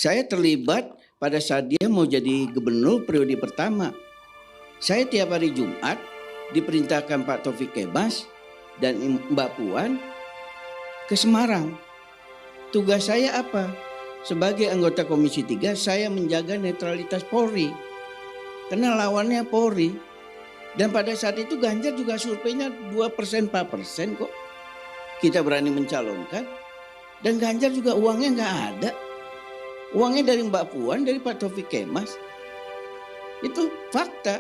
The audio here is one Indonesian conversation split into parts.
Saya terlibat pada saat dia mau jadi gubernur periode pertama. Saya tiap hari Jumat diperintahkan Pak Taufik Kemas dan Mbak Puan ke Semarang. Tugas saya apa? Sebagai anggota Komisi 3, saya menjaga netralitas Polri. Karena lawannya Polri. Dan pada saat itu Ganjar juga surveinya 2%, 4% kok. Kita berani mencalonkan. Dan Ganjar juga uangnya nggak ada. Uangnya dari Mbak Puan, dari Pak Taufik Kemas. Itu fakta.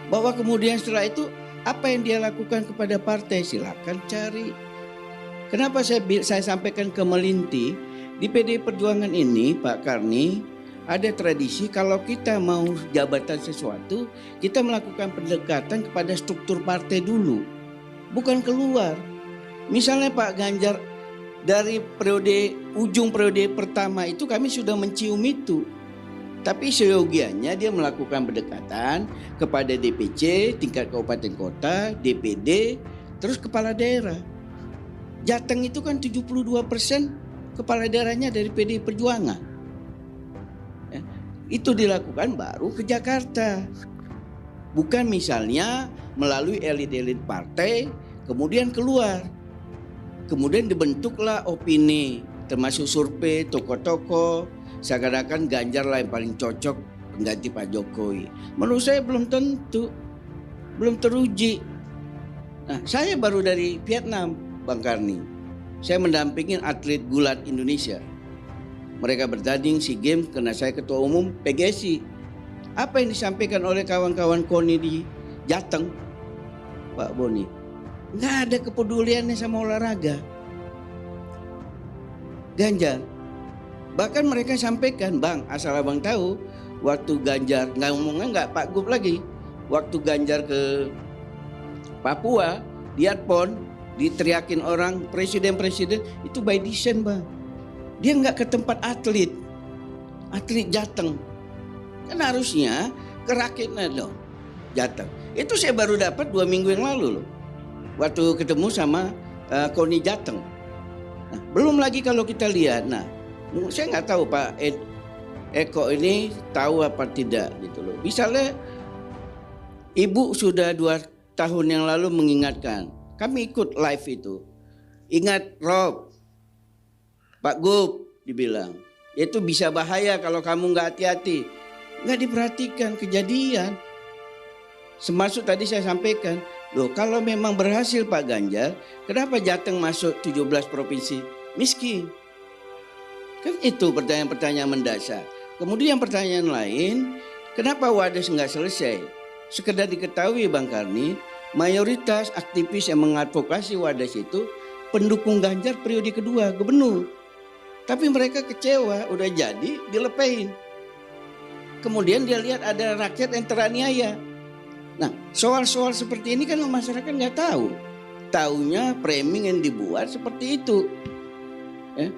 Bahwa kemudian setelah itu apa yang dia lakukan kepada partai, silakan cari. Kenapa saya sampaikan ke Melinti, di PDI Perjuangan ini Pak Karni ada tradisi kalau kita mau jabatan sesuatu, kita melakukan pendekatan kepada struktur partai dulu, bukan keluar. Misalnya Pak Ganjar dari ujung periode pertama itu kami sudah mencium itu. Tapi seyogianya dia melakukan pendekatan kepada DPC, tingkat kabupaten kota, DPD, terus kepala daerah. Jateng itu kan 72% kepala daerahnya dari PDI Perjuangan. Ya, itu dilakukan baru ke Jakarta. Bukan misalnya melalui elit-elit partai, kemudian keluar. Kemudian dibentuklah opini, termasuk survei, tokoh-tokoh, seakan-akan Ganjar lah yang paling cocok pengganti Pak Jokowi. Menurut saya belum tentu, belum teruji. Nah, saya baru dari Vietnam, Bang Karni. Saya mendampingin atlet gulat Indonesia. Mereka bertanding SEA Games karena saya ketua umum PGSI. Apa yang disampaikan oleh kawan-kawan KONI di Jateng, Pak Boni? Nggak ada kepeduliannya sama olahraga. Ganjar. Bahkan mereka sampaikan, Bang, asal abang tahu, waktu Ganjar, nggak ngomongnya nggak Pak Gub lagi. Waktu Ganjar ke Papua, di Adpon, diteriakin orang presiden-presiden, itu by design, Bang. Dia nggak ke tempat atlet Jateng. Kan harusnya ke rakyatnya dong, Jateng. Itu saya baru dapat 2 minggu yang lalu loh. Waktu ketemu sama KONI Jateng. Nah, belum lagi kalau kita lihat, nah saya nggak tahu Pak Eko ini tahu apa tidak gitu loh. Misalnya Ibu sudah 2 tahun yang lalu mengingatkan, kami ikut live itu. Ingat Rob, Pak Gub dibilang, itu bisa bahaya kalau kamu nggak hati-hati. Nggak diperhatikan kejadian. Semasuk tadi saya sampaikan, loh kalau memang berhasil Pak Ganjar, kenapa Jateng masuk 17 provinsi miskin? Kan itu pertanyaan-pertanyaan mendasar. Kemudian pertanyaan lain, kenapa Wadas nggak selesai? Sekedar diketahui Bang Karni, mayoritas aktivis yang mengadvokasi Wadas itu pendukung Ganjar periode kedua gubernur. Tapi mereka kecewa, udah jadi dilepain. Kemudian dia lihat ada rakyat yang teraniaya. Nah, soal-soal seperti ini kan masyarakat nggak tahu. Taunya framing yang dibuat seperti itu. Ya.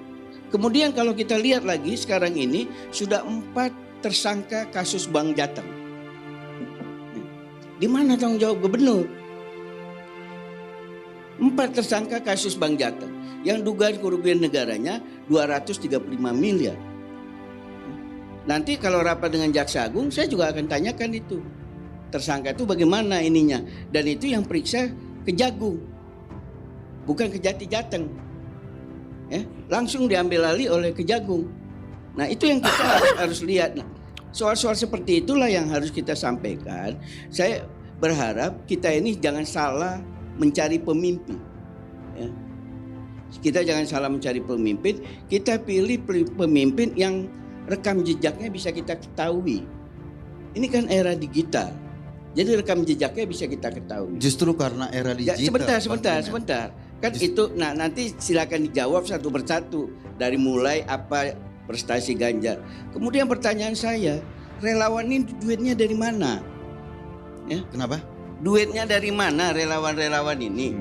Kemudian kalau kita lihat lagi sekarang ini sudah 4 tersangka kasus Bank Jateng. Di mana tanggung jawab gubernur? 4 tersangka kasus Bank Jateng yang dugaan kerugian negaranya 235 miliar. Nanti kalau rapat dengan Jaksa Agung saya juga akan tanyakan itu. Tersangka itu bagaimana ininya, dan itu yang periksa Kejagung, bukan Kejati Jateng, ya, langsung diambil alih oleh Kejagung. Nah itu yang kita harus lihat. Nah, soal-soal seperti itulah yang harus kita sampaikan. Saya berharap kita ini jangan salah mencari pemimpin, ya. Kita jangan salah mencari pemimpin, kita pilih pemimpin yang rekam jejaknya bisa kita ketahui. Ini kan era digital. Jadi rekam jejaknya bisa kita ketahui. Justru karena era digital. Ya, sebentar. Kan itu, nah nanti silakan dijawab satu persatu. Dari mulai apa prestasi Ganjar. Kemudian pertanyaan saya, relawan ini duitnya dari mana? Ya? Kenapa? Duitnya dari mana relawan-relawan ini?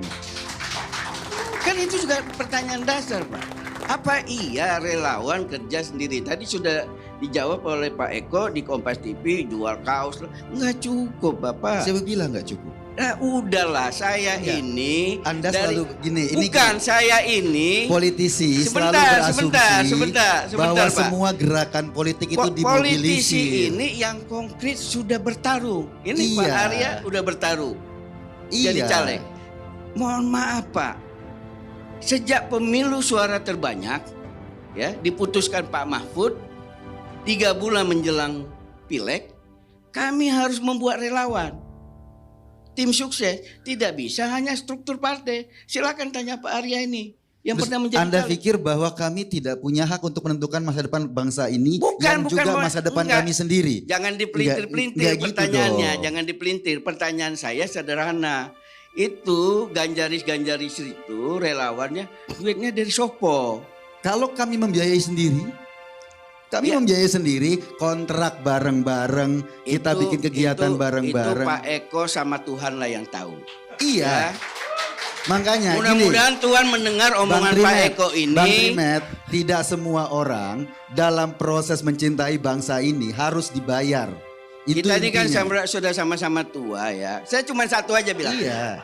Kan itu juga pertanyaan dasar, Pak. Apa iya relawan kerja sendiri? Tadi sudah dijawab oleh Pak Eko di Kompas TV, jual kaos. Nggak cukup Bapak. Saya bilang nggak cukup. Nah, udahlah, saya Enggak. ini Anda selalu gini, ini bukan gini. saya ini Politisi selalu sebentar, berasumsi bahwa Pak. semua gerakan politik itu Politisi dimobilisir. ini yang konkret sudah bertarung. Ini Iya. Pak Arya udah bertarung. Jadi caleg. Mohon maaf Pak, sejak pemilu suara terbanyak ya diputuskan Pak Mahfud 3 bulan menjelang pileg, kami harus membuat relawan. Tim sukses tidak bisa hanya struktur partai. Silakan tanya Pak Arya ini yang Terus pernah menjadi Anda caleg. pikir bahwa kami tidak punya hak untuk menentukan masa depan bangsa ini yang juga masa depan enggak. kami sendiri? Jangan dipelintir-pelintir Enggak gitu pertanyaannya, dong. jangan dipelintir. Pertanyaan saya sederhana. Itu ganjaris-ganjaris itu relawannya duitnya dari sopo. Kalau kami membiayai sendiri, kami membiayai sendiri, kontrak bareng-bareng, kita bikin kegiatan bareng-bareng. Itu Pak Eko sama Tuhan lah yang tahu. Iya. Ya. Makanya Mudah-mudahan Tuhan mendengar omongan Pak Eko ini. Bang Trimet, tidak semua orang dalam proses mencintai bangsa ini harus dibayar. Itu Kita ini kan intinya. sudah sama-sama tua ya. Saya cuma satu aja bilang. Iya.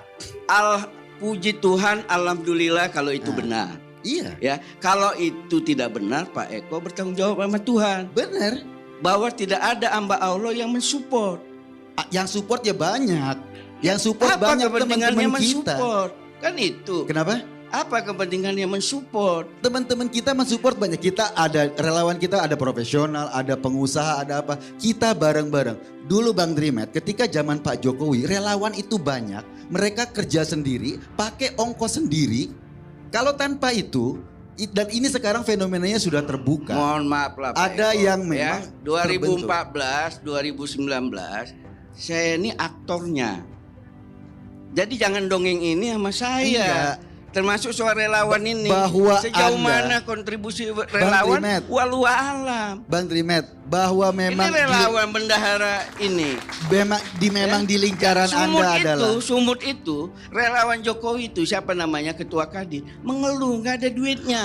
Puji Tuhan, alhamdulillah kalau itu benar. Iya. Ya, kalau itu tidak benar, Pak Eko bertanggung jawab sama Tuhan. Benar. Bahwa tidak ada hamba Allah yang mensupport. Yang support ya banyak. Yang support Apa banyak kepentingannya teman-teman kita. mensupport? Kan itu. Kenapa? Apa kepentingannya mensupport? Teman-teman kita mensupport banyak. Kita ada relawan, kita ada profesional, ada pengusaha, ada apa. Kita bareng-bareng. Dulu Bang Trimet, ketika zaman Pak Jokowi, relawan itu banyak. Mereka kerja sendiri, pakai ongkos sendiri. Kalau tanpa itu, dan ini sekarang fenomenanya sudah terbuka. Mohon maaf lah Pak Ada Eko, yang memang ya, 2014, 2019 saya ini aktornya. Jadi jangan dongeng ini sama saya. Iya. Termasuk soal relawan ini. Bahwa sejauh Anda, mana kontribusi relawan Trimet, walau alam. Bang Trimet, bahwa memang Ini relawan bendahara ini. memang di lingkaran Anda adalah Sumut itu relawan Jokowi itu siapa namanya ketua Kadin mengeluh nggak ada duitnya.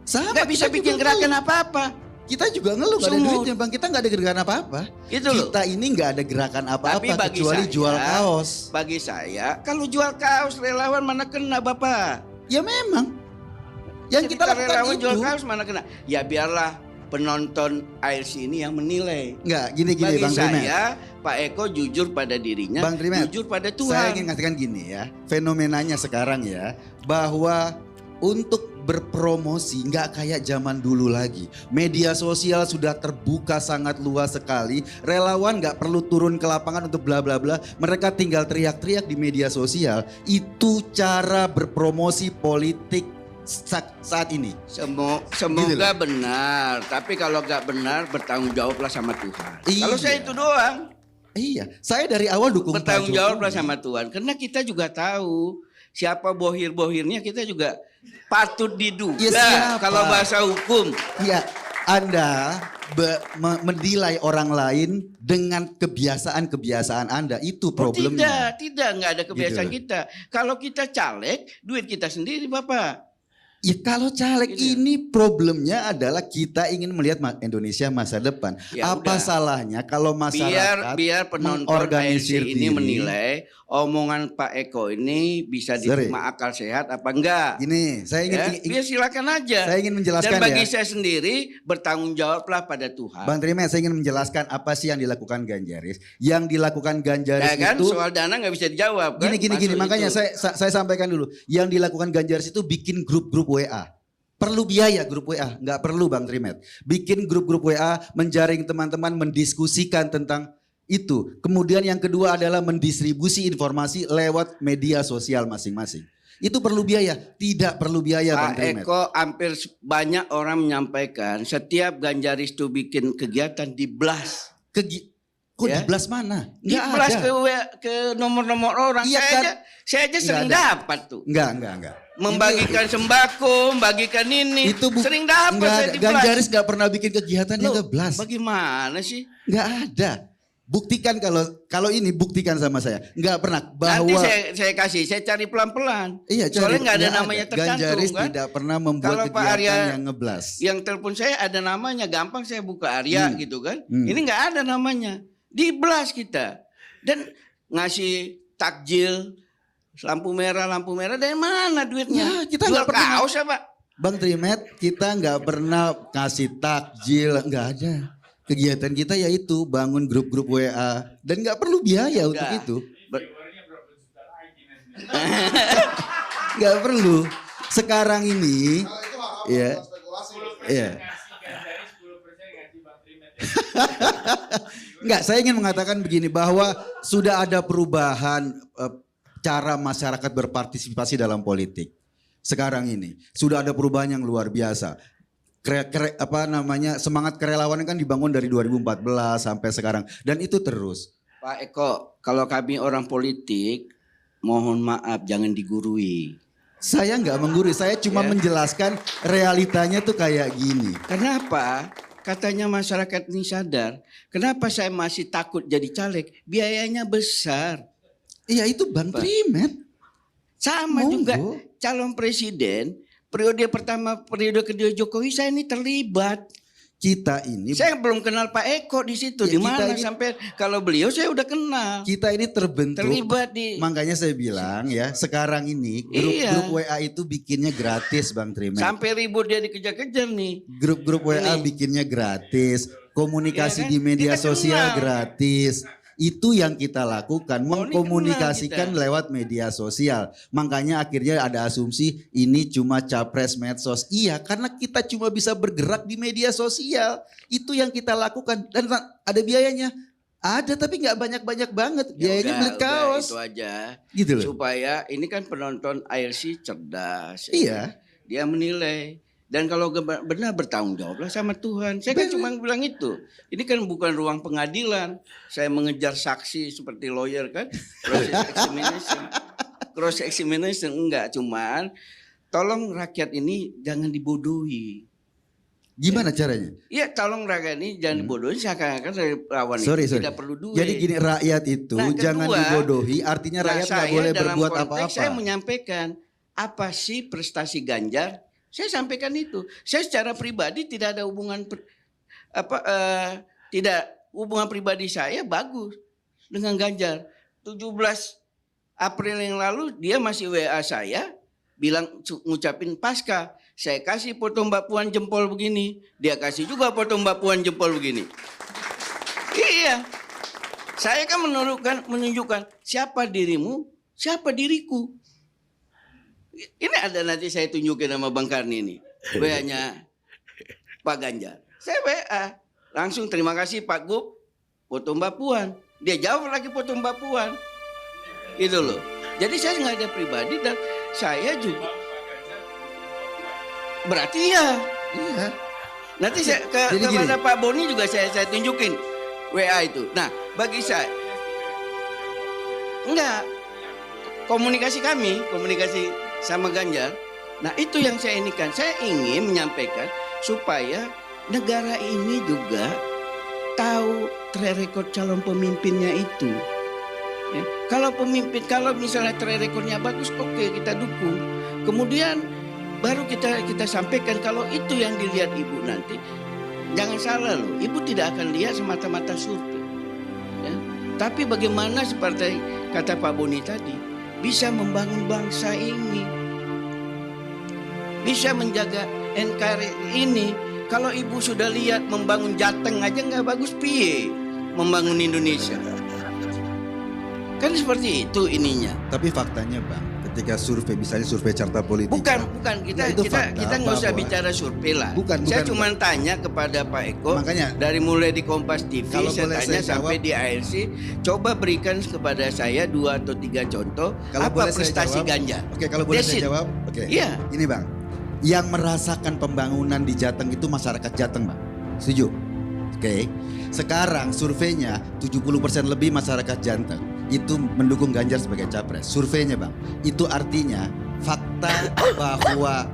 sama, Nggak bisa kita bikin juga gerakan ngeluh. apa-apa. Kita juga ngeluh gak ada Sumut. duitnya Bang, kita gak ada gerakan apa-apa. Itu loh. Kita ini gak ada gerakan apa-apa Tapi bagi kecuali saya, jual kaos. Bagi saya, kalau jual kaos relawan mana kena Bapak? Ya memang. Yang Jadi kita lakukan relawan itu. jual kaos mana kena? Ya biarlah penonton ALC ini yang menilai. Enggak, gini Bagi Bang Trimet. saya, Pak Eko jujur pada dirinya, Bang Trimet, jujur pada Tuhan. saya ingin mengatakan gini ya, fenomenanya sekarang ya, bahwa untuk berpromosi nggak kayak zaman dulu lagi. Media sosial sudah terbuka sangat luas sekali. Relawan nggak perlu turun ke lapangan untuk bla bla bla. Mereka tinggal teriak-teriak di media sosial. Itu cara berpromosi politik saat ini. Semoga benar, tapi kalau nggak benar bertanggung jawablah sama Tuhan. Iya. Kalau saya itu doang. Iya, saya dari awal dukung Pak Bertanggung jawablah Jokowi. sama Tuhan. Karena kita juga tahu siapa bohir-bohirnya, kita juga patut diduga. Ya, siapa? Kalau bahasa hukum. Ya, Anda menilai orang lain dengan kebiasaan-kebiasaan Anda, itu problemnya. Tidak, nggak ada kebiasaan Gitu. kita. Kalau kita caleg, duit kita sendiri Bapak. Ya kalau caleg Gitu. ini problemnya adalah kita ingin melihat Indonesia masa depan. Ya Apa udah. salahnya kalau masyarakat Biar penonton mengorganisir ALC ini diri? menilai omongan Pak Eko ini bisa diterima akal sehat apa enggak. Gini, saya ingin, Ya, silakan aja. saya ingin menjelaskan Dan bagi ya. saya sendiri bertanggung jawablah pada Tuhan. Bang Trimet, saya ingin menjelaskan apa sih yang dilakukan Ganjaris. Yang dilakukan Ganjaris Ya kan, itu soal dana nggak bisa dijawab kan. gini. Masuk Makanya itu. saya sampaikan dulu. Yang dilakukan Ganjaris itu bikin grup-grup WA. Perlu biaya grup WA, nggak perlu Bang Trimet. Bikin grup-grup WA, menjaring teman-teman, mendiskusikan tentang itu. Kemudian yang kedua adalah mendistribusi informasi lewat media sosial masing-masing. Itu perlu biaya, tidak perlu biaya Bang Pak Trimet. Eko hampir banyak orang menyampaikan setiap Ganjaris itu bikin kegiatan di blast. Kok Ya. di blast mana? Di Nggak blast ada. ke nomor-nomor orang. Iya, saya, kan? saya aja sering Nggak ada. dapat tuh. Enggak. Membagikan sembako, membagikan ini. Sering dapat saya di blast. Ganjaris nggak pernah bikin kegiatan yang Loh, ke blast. bagaimana sih? Nggak ada. Buktikan kalau ini buktikan sama saya. Nggak pernah bahwa Nanti saya kasih, saya cari pelan-pelan. iya, Soalnya nggak ada namanya tercantum Ganjaris kan. tidak pernah membuat Kalau Pak kegiatan Arya yang ngeblas. Yang telepon saya ada namanya, gampang saya buka Arya gitu kan. Ini nggak ada namanya, diblas kita. Dan ngasih takjil, lampu merah dari mana duitnya? Ya, kita jual nggak pernah. kaos apa? Bang Trimet, kita nggak pernah kasih takjil, nggak ada. Kegiatan kita yaitu bangun grup-grup WA dan nggak perlu biaya untuk itu. Nggak perlu. Sekarang ini, ya, ya. Nggak, saya ingin mengatakan begini bahwa sudah ada perubahan cara masyarakat berpartisipasi dalam politik. Sekarang ini sudah ada perubahan yang luar biasa. Semangat kerelawanan kan dibangun dari 2014 sampai sekarang dan itu terus. Pak Eko, kalau kami orang politik, mohon maaf jangan digurui. Saya nggak menggurui, saya cuma menjelaskan realitanya tuh kayak gini. Kenapa? Katanya masyarakat ini sadar. Kenapa saya masih takut jadi caleg? Biayanya besar. Iya itu Bang Trimet. Sama juga calon presiden. Periode pertama, periode kedua Jokowi saya ini terlibat. Kita ini, saya belum kenal Pak Eko di situ. Ya, di mana sampai kalau beliau saya udah kenal. Kita ini terlibat di. Makanya saya bilang ya, sekarang ini grup WA itu bikinnya gratis Bang Trimet. Sampai ribut dia dikejar-kejar nih. Grup WA bikinnya gratis, komunikasi di media sosial gratis. Itu yang kita lakukan, mengkomunikasikan lewat media sosial. Makanya akhirnya ada asumsi ini cuma capres medsos. Iya, karena kita cuma bisa bergerak di media sosial. Itu yang kita lakukan. Dan ada biayanya. Ada tapi nggak banyak-banyak banget. Biayanya beli kaos. Itu aja. Gitu loh. Supaya ini kan penonton ALC cerdas. Iya. Dia menilai. Dan kalau benar bertanggung jawablah sama Tuhan. Saya kan cuma bilang itu. Ini kan bukan ruang pengadilan. Saya mengejar saksi seperti lawyer kan. Cross examination enggak. Cuman tolong rakyat ini jangan dibodohi. Gimana caranya? Iya tolong rakyat ini jangan dibodohi. Seakan-akan lawan itu tidak perlu duit. Jadi gini rakyat itu jangan dibodohi. Artinya rakyat nggak boleh berbuat apa-apa. Saya menyampaikan apa sih prestasi Ganjar. Saya sampaikan itu. Saya secara pribadi tidak ada hubungan hubungan pribadi saya bagus dengan Ganjar. 17 April yang lalu dia masih WA saya bilang ngucapin pasca. Saya kasih foto Mbak Puan jempol begini, dia kasih juga foto Mbak Puan jempol begini. Iya. Saya kan menunjukkan siapa dirimu, siapa diriku. Ini ada nanti saya tunjukin sama Bang Karni ini. WA-nya Pak Ganjar. Saya WA. Langsung terima kasih Pak Gub. Foto Mbak Puan. Dia jawab lagi foto Mbak Puan. Itu loh. Jadi saya nggak ada pribadi dan saya juga. Berarti ya. Iya. Nanti saya kepada Pak Boni juga saya tunjukin WA itu. Nah bagi saya. Enggak. Komunikasi sama Ganjar. Nah itu yang saya inikan. Saya ingin menyampaikan supaya negara ini juga tahu track record calon pemimpinnya itu. Ya. Kalau misalnya track recordnya bagus, oke, kita dukung. Kemudian baru kita sampaikan kalau itu yang dilihat ibu nanti. Jangan salah loh, ibu tidak akan lihat semata-mata survei. Ya. Tapi bagaimana seperti kata Pak Boni tadi, bisa membangun bangsa ini, bisa menjaga NKRI ini. Kalau ibu sudah lihat membangun Jateng aja nggak bagus, piye membangun Indonesia? Kan seperti itu ininya. Tapi faktanya Bang, ketika survei, misalnya survei carta politik. Bukan kita nggak usah bicara survei lah. Saya cuma tanya kepada Pak Eko. Makanya dari mulai di Kompas TV saya tanya sampai di ALC, coba berikan kepada saya 2 atau 3 contoh apa prestasi Ganjar. Oke, kalau boleh saya jawab. Oke. Iya. Ini Bang, yang merasakan pembangunan di Jateng itu masyarakat Jateng Bang. Setuju? Oke. Sekarang surveinya 70% lebih masyarakat Jateng itu mendukung Ganjar sebagai capres. Surveinya Bang, itu artinya fakta bahwa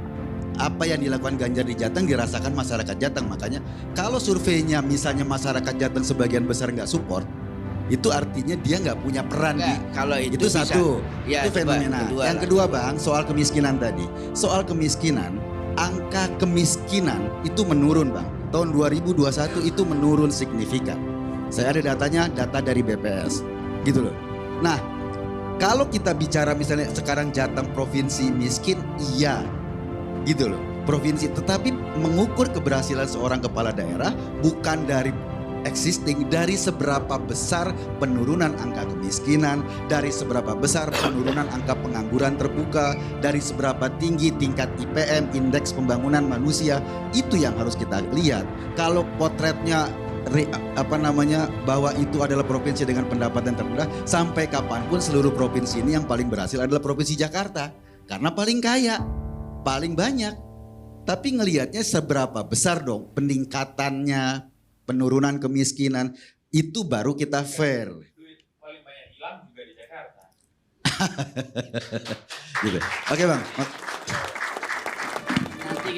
apa yang dilakukan Ganjar di Jateng dirasakan masyarakat Jateng. Makanya kalau surveinya misalnya masyarakat Jateng sebagian besar nggak support, itu artinya dia nggak punya peran Enggak, kalau itu bisa. satu, Ya, itu coba fenomena. kedua Yang lah. kedua Bang, soal kemiskinan tadi. Soal kemiskinan, angka kemiskinan itu menurun Bang. Tahun 2021 itu menurun signifikan. Saya ada datanya, data dari BPS, gitu loh. Nah, kalau kita bicara misalnya sekarang Jateng provinsi miskin, iya, gitu loh. Provinsi, tetapi mengukur keberhasilan seorang kepala daerah bukan dari existing, dari seberapa besar penurunan angka kemiskinan, dari seberapa besar penurunan angka pengangguran terbuka, dari seberapa tinggi tingkat IPM, indeks pembangunan manusia, itu yang harus kita lihat. Kalau potretnya bahwa itu adalah provinsi dengan pendapatan terendah, sampai kapanpun seluruh provinsi ini yang paling berhasil adalah provinsi Jakarta, karena paling kaya, paling banyak. Tapi ngelihatnya seberapa besar dong peningkatannya, penurunan kemiskinan, itu baru kita fair. Duit paling banyak hilang juga di Jakarta. Gitu. Oke Bang. Nanti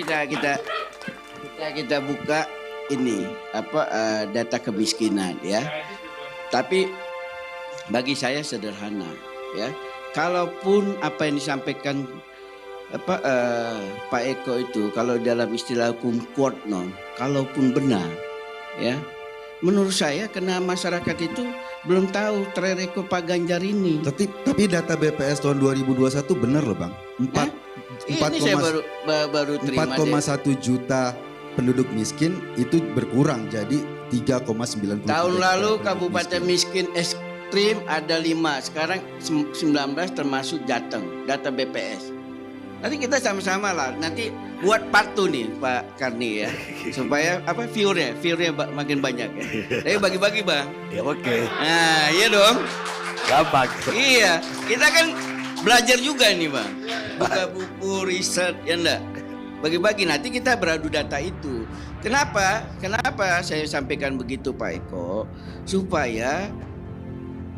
kita buka ini data kemiskinan ya. Tapi bagi saya sederhana ya. Kalaupun apa yang disampaikan Pak Eko itu, kalau dalam istilah hukum quote non, kalaupun benar ya, menurut saya karena masyarakat itu belum tahu track record Pak Ganjar ini. Tapi data BPS tahun 2021 benar loh Bang. Ini saya baru terima 4,1 juta penduduk miskin itu berkurang jadi 3,90. Tahun lalu kabupaten miskin ekstrim ada 5, sekarang 19 termasuk Jateng, data BPS. Nanti kita sama-sama lah, nanti buat part 2 nih Pak Karni ya, supaya viewernya makin banyak ya. Tapi bagi-bagi Bang. Ya oke. Nah iya dong. Gampang. Iya, kita kan belajar juga nih Bang. Buka buku, riset, ya enggak? Bagi-bagi, nanti kita beradu data itu. Kenapa saya sampaikan begitu Pak Eko? Supaya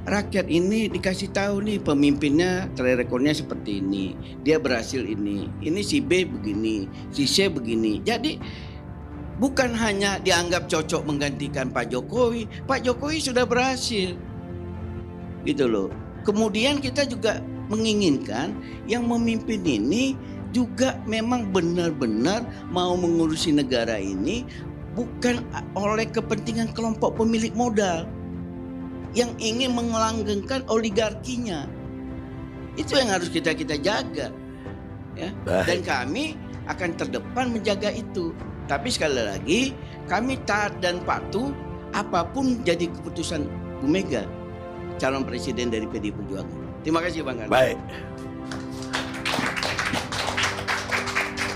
rakyat ini dikasih tahu nih pemimpinnya track recordnya seperti ini. Dia berhasil ini si B begini, si C begini. Jadi bukan hanya dianggap cocok menggantikan Pak Jokowi. Pak Jokowi sudah berhasil. Gitu loh. Kemudian kita juga menginginkan yang memimpin ini juga memang benar-benar mau mengurusi negara ini bukan oleh kepentingan kelompok pemilik modal yang ingin melanggengkan oligarkinya. Itu yang harus kita jaga ya. Dan kami akan terdepan menjaga itu. Tapi sekali lagi kami taat dan patuh apapun jadi keputusan Bu Mega, calon presiden dari PDI Perjuangan. Terima kasih Bang Karni. Baik.